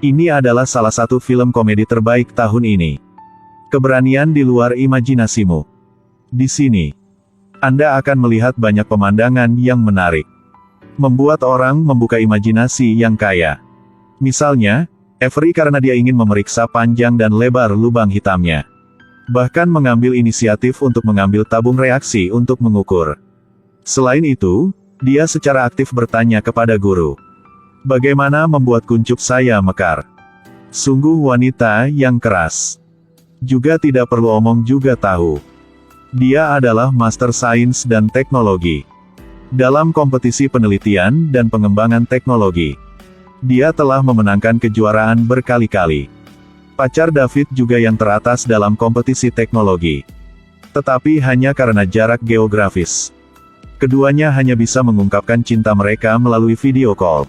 Ini adalah salah satu film komedi terbaik tahun ini. Keberanian di luar imajinasimu. Di sini, Anda akan melihat banyak pemandangan yang menarik. Membuat orang membuka imajinasi yang kaya. Misalnya, Avery karena dia ingin memeriksa panjang dan lebar lubang hitamnya. Bahkan mengambil inisiatif untuk mengambil tabung reaksi untuk mengukur. Selain itu, dia secara aktif bertanya kepada guru. Bagaimana membuat kuncup saya mekar? Sungguh wanita yang keras. Juga tidak perlu omong juga tahu. Dia adalah Master Sains dan Teknologi. Dalam kompetisi penelitian dan pengembangan teknologi. Dia telah memenangkan kejuaraan berkali-kali. Pacar David juga yang teratas dalam kompetisi teknologi. Tetapi hanya karena jarak geografis. Keduanya hanya bisa mengungkapkan cinta mereka melalui video call.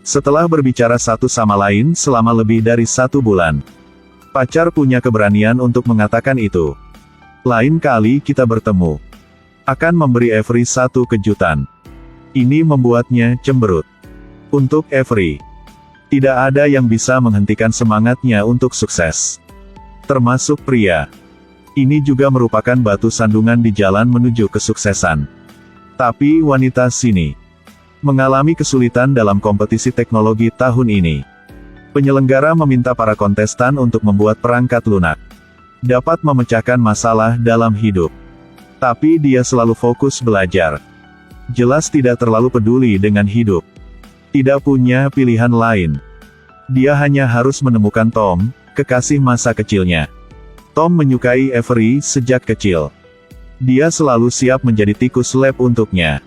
Setelah berbicara satu sama lain selama lebih dari 1 bulan. Pacar punya keberanian untuk mengatakan itu. Lain kali kita bertemu. Akan memberi Avery satu kejutan. Ini membuatnya cemberut. Untuk Avery. Tidak ada yang bisa menghentikan semangatnya untuk sukses. Termasuk pria. Ini juga merupakan batu sandungan di jalan menuju kesuksesan. Tapi wanita sini mengalami kesulitan dalam kompetisi teknologi tahun ini. Penyelenggara meminta para kontestan untuk membuat perangkat lunak. Dapat memecahkan masalah dalam hidup. Tapi dia selalu fokus belajar. Jelas tidak terlalu peduli dengan hidup. Tidak punya pilihan lain. Dia hanya harus menemukan Tom, kekasih masa kecilnya. Tom menyukai Avery sejak kecil. Dia selalu siap menjadi tikus lab untuknya.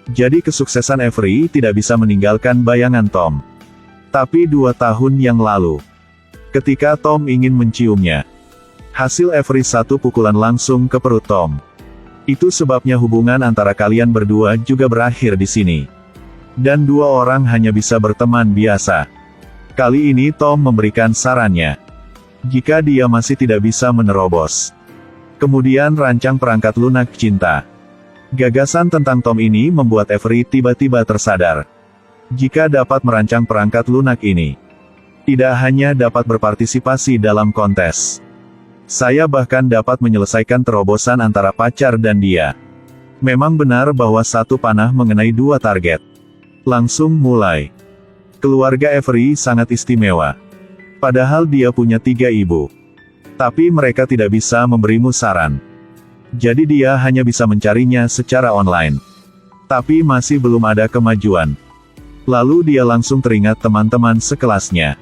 Jadi kesuksesan Avery tidak bisa meninggalkan bayangan Tom. Tapi 2 tahun yang lalu, ketika Tom ingin menciumnya, hasil Avery satu pukulan langsung ke perut Tom. Itu sebabnya hubungan antara kalian berdua juga berakhir di sini. Dan 2 orang hanya bisa berteman biasa. Kali ini Tom memberikan sarannya. Jika dia masih tidak bisa menerobos. Kemudian rancang perangkat lunak cinta. Gagasan tentang Tom ini membuat Avery tiba-tiba tersadar. Jika dapat merancang perangkat lunak ini, tidak hanya dapat berpartisipasi dalam kontes. Saya bahkan dapat menyelesaikan terobosan antara pacar dan dia. Memang benar bahwa satu panah mengenai 2 target. Langsung mulai. Keluarga Avery sangat istimewa. Padahal dia punya 3 ibu. Tapi mereka tidak bisa memberimu saran. Jadi dia hanya bisa mencarinya secara online. Tapi masih belum ada kemajuan. Lalu dia langsung teringat teman-teman sekelasnya.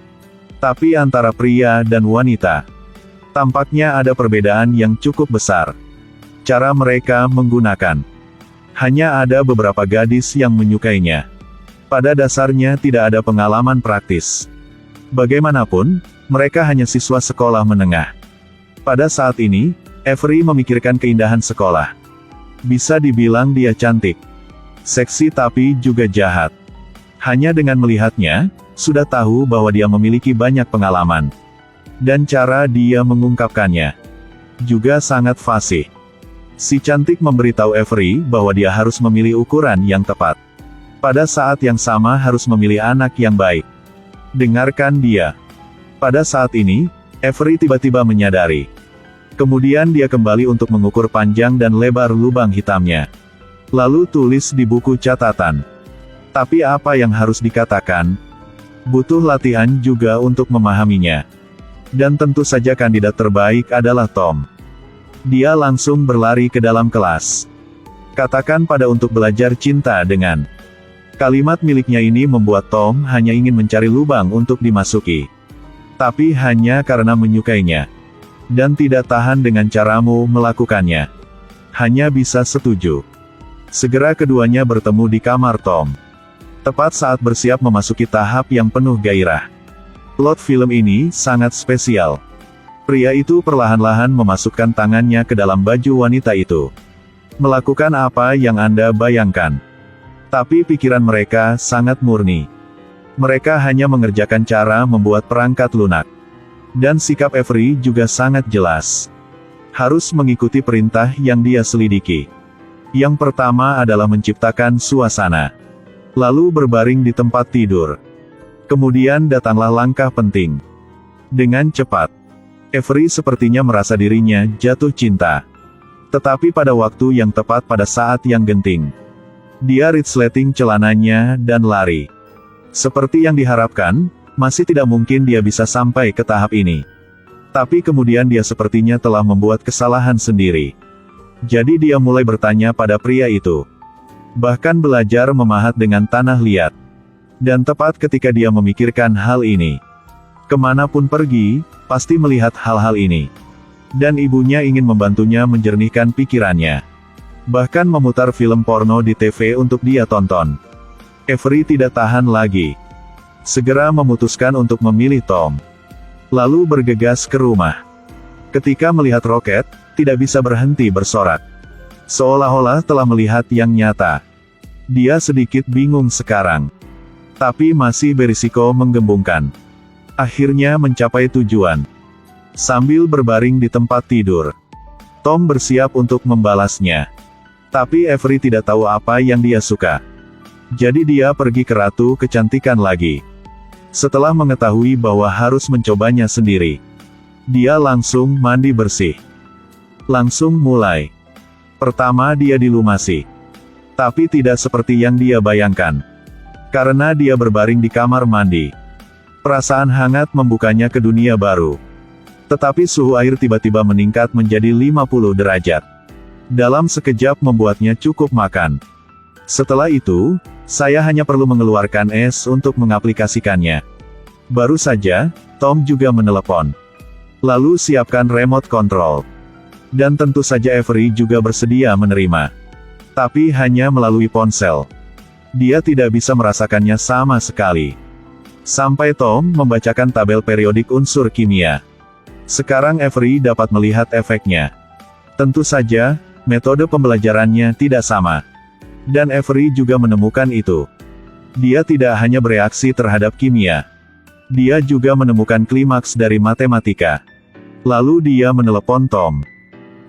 Tapi antara pria dan wanita, tampaknya ada perbedaan yang cukup besar. Cara mereka menggunakan. Hanya ada beberapa gadis yang menyukainya. Pada dasarnya tidak ada pengalaman praktis. Bagaimanapun, mereka hanya siswa sekolah menengah. Pada saat ini, Avery memikirkan keindahan sekolah. Bisa dibilang dia cantik. Seksi tapi juga jahat. Hanya dengan melihatnya, sudah tahu bahwa dia memiliki banyak pengalaman. Dan cara dia mengungkapkannya juga sangat fasih. Si cantik memberitahu Avery bahwa dia harus memilih ukuran yang tepat. Pada saat yang sama harus memilih anak yang baik. Dengarkan dia. Pada saat ini, Avery tiba-tiba menyadari. Kemudian dia kembali untuk mengukur panjang dan lebar lubang hitamnya. Lalu tulis di buku catatan. Tapi apa yang harus dikatakan? Butuh latihan juga untuk memahaminya. Dan tentu saja kandidat terbaik adalah Tom. Dia langsung berlari ke dalam kelas. Katakan pada untuk belajar cinta dengan. Kalimat miliknya ini membuat Tom hanya ingin mencari lubang untuk dimasuki. Tapi hanya karena menyukainya. Dan tidak tahan dengan caramu melakukannya. Hanya bisa setuju. Segera keduanya bertemu di kamar Tom. Tepat saat bersiap memasuki tahap yang penuh gairah. Plot film ini sangat spesial. Pria itu perlahan-lahan memasukkan tangannya ke dalam baju wanita itu. Melakukan apa yang Anda bayangkan. Tapi pikiran mereka sangat murni. Mereka hanya mengerjakan cara membuat perangkat lunak. Dan sikap Avery juga sangat jelas. Harus mengikuti perintah yang dia selidiki. Yang pertama adalah menciptakan suasana. Lalu berbaring di tempat tidur. Kemudian datanglah langkah penting. Dengan cepat, Avery sepertinya merasa dirinya jatuh cinta. Tetapi pada waktu yang tepat pada saat yang genting, dia resleting celananya dan lari. Seperti yang diharapkan, masih tidak mungkin dia bisa sampai ke tahap ini. Tapi kemudian dia sepertinya telah membuat kesalahan sendiri. Jadi dia mulai bertanya pada pria itu. Bahkan belajar memahat dengan tanah liat. Dan tepat ketika dia memikirkan hal ini, kemanapun pergi, pasti melihat hal-hal ini. Dan ibunya ingin membantunya menjernihkan pikirannya. Bahkan memutar film porno di TV untuk dia tonton. Avery tidak tahan lagi. Segera memutuskan untuk memilih Tom. Lalu bergegas ke rumah. Ketika melihat roket, tidak bisa berhenti bersorak. Seolah-olah telah melihat yang nyata. Dia sedikit bingung sekarang. Tapi masih berisiko menggembungkan. Akhirnya mencapai tujuan. Sambil berbaring di tempat tidur, Tom bersiap untuk membalasnya. Tapi Avery tidak tahu apa yang dia suka. Jadi dia pergi ke Ratu Kecantikan lagi. Setelah mengetahui bahwa harus mencobanya sendiri, dia langsung mandi bersih. Langsung mulai. Pertama dia dilumasi. Tapi tidak seperti yang dia bayangkan. Karena dia berbaring di kamar mandi, perasaan hangat membukanya ke dunia baru. Tetapi suhu air tiba-tiba meningkat menjadi 50 derajat. Dalam sekejap membuatnya cukup makan. Setelah itu, saya hanya perlu mengeluarkan es untuk mengaplikasikannya. Baru saja, Tom juga menelepon. Lalu siapkan remote control. Dan tentu saja Avery juga bersedia menerima. Tapi hanya melalui ponsel. Dia tidak bisa merasakannya sama sekali. Sampai Tom membacakan tabel periodik unsur kimia. Sekarang Avery dapat melihat efeknya. Tentu saja, metode pembelajarannya tidak sama. Dan Avery juga menemukan itu. Dia tidak hanya bereaksi terhadap kimia. Dia juga menemukan klimaks dari matematika. Lalu dia menelepon Tom.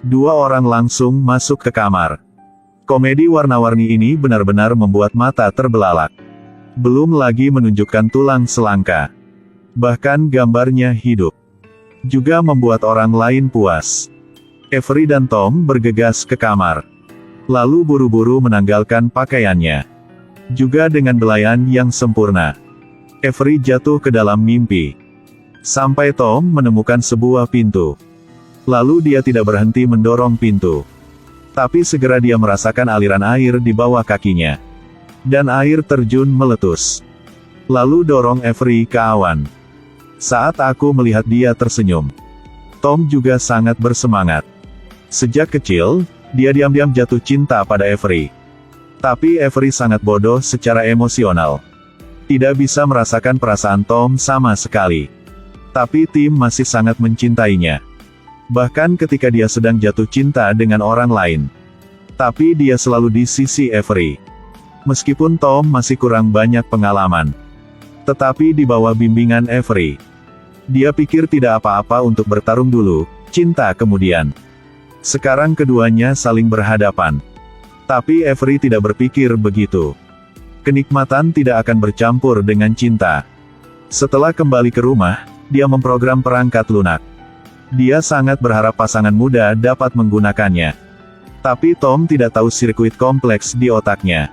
Dua orang langsung masuk ke kamar. Komedi warna-warni ini benar-benar membuat mata terbelalak. Belum lagi menunjukkan tulang selangka. Bahkan gambarnya hidup. Juga membuat orang lain puas. Avery dan Tom bergegas ke kamar. Lalu buru-buru menanggalkan pakaiannya. Juga dengan belayan yang sempurna. Avery jatuh ke dalam mimpi. Sampai Tom menemukan sebuah pintu. Lalu dia tidak berhenti mendorong pintu. Tapi segera dia merasakan aliran air di bawah kakinya. Dan air terjun meletus. Lalu dorong Avery ke awan. Saat aku melihat dia tersenyum, Tom juga sangat bersemangat. Sejak kecil, dia diam-diam jatuh cinta pada Avery. Tapi Avery sangat bodoh secara emosional. Tidak bisa merasakan perasaan Tom sama sekali. Tapi Tim masih sangat mencintainya. Bahkan ketika dia sedang jatuh cinta dengan orang lain. Tapi dia selalu di sisi Avery. Meskipun Tom masih kurang banyak pengalaman. Tetapi di bawah bimbingan Avery, dia pikir tidak apa-apa untuk bertarung dulu, cinta kemudian. Sekarang keduanya saling berhadapan. Tapi Avery tidak berpikir begitu. Kenikmatan tidak akan bercampur dengan cinta. Setelah kembali ke rumah, dia memprogram perangkat lunak. Dia sangat berharap pasangan muda dapat menggunakannya. Tapi Tom tidak tahu sirkuit kompleks di otaknya.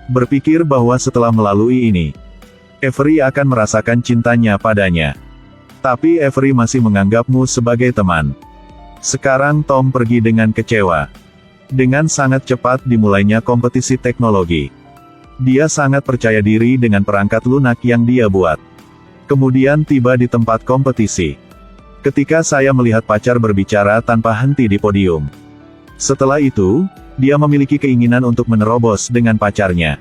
Berpikir bahwa setelah melalui ini, Avery akan merasakan cintanya padanya. Tapi Avery masih menganggapmu sebagai teman. Sekarang Tom pergi dengan kecewa. Dengan sangat cepat dimulainya kompetisi teknologi. Dia sangat percaya diri dengan perangkat lunak yang dia buat. Kemudian tiba di tempat kompetisi. Ketika saya melihat pacar berbicara tanpa henti di podium. Setelah itu, dia memiliki keinginan untuk menerobos dengan pacarnya.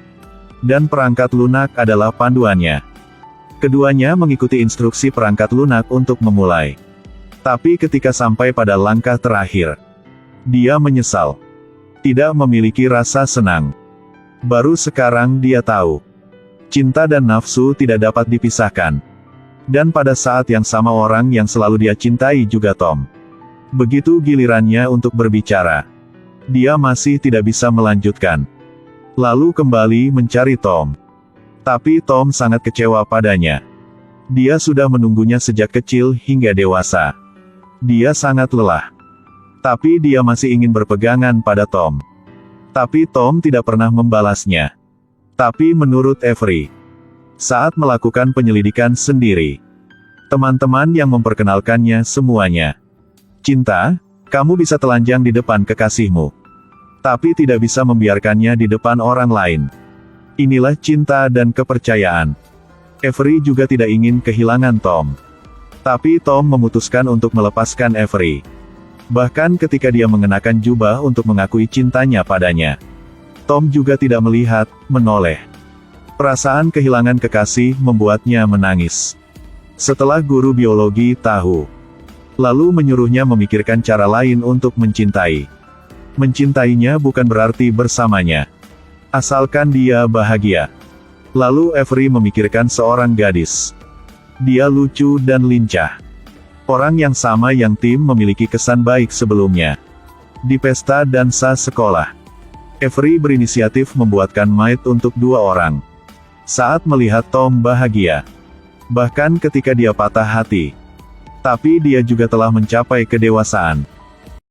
Dan perangkat lunak adalah panduannya. Keduanya mengikuti instruksi perangkat lunak untuk memulai. Tapi ketika sampai pada langkah terakhir, dia menyesal. Tidak memiliki rasa senang. Baru sekarang dia tahu. Cinta dan nafsu tidak dapat dipisahkan. Dan pada saat yang sama orang yang selalu dia cintai juga Tom. Begitu gilirannya untuk berbicara, dia masih tidak bisa melanjutkan. Lalu kembali mencari Tom. Tapi Tom sangat kecewa padanya. Dia sudah menunggunya sejak kecil hingga dewasa. Dia sangat lelah. Tapi dia masih ingin berpegangan pada Tom. Tapi Tom tidak pernah membalasnya. Tapi menurut Avery, saat melakukan penyelidikan sendiri, teman-teman yang memperkenalkannya semuanya. Cinta, kamu bisa telanjang di depan kekasihmu. Tapi tidak bisa membiarkannya di depan orang lain. Inilah cinta dan kepercayaan. Avery juga tidak ingin kehilangan Tom. Tapi Tom memutuskan untuk melepaskan Avery. Bahkan ketika dia mengenakan jubah untuk mengakui cintanya padanya, Tom juga tidak melihat, menoleh. Perasaan kehilangan kekasih membuatnya menangis. Setelah guru biologi tahu, lalu menyuruhnya memikirkan cara lain untuk mencintai. Mencintainya bukan berarti bersamanya. Asalkan dia bahagia. Lalu Avery memikirkan seorang gadis. Dia lucu dan lincah. Orang yang sama yang Tim memiliki kesan baik sebelumnya. Di pesta dansa sekolah, Avery berinisiatif membuatkan maid untuk 2 orang. Saat melihat Tom bahagia. Bahkan ketika dia patah hati. Tapi dia juga telah mencapai kedewasaan.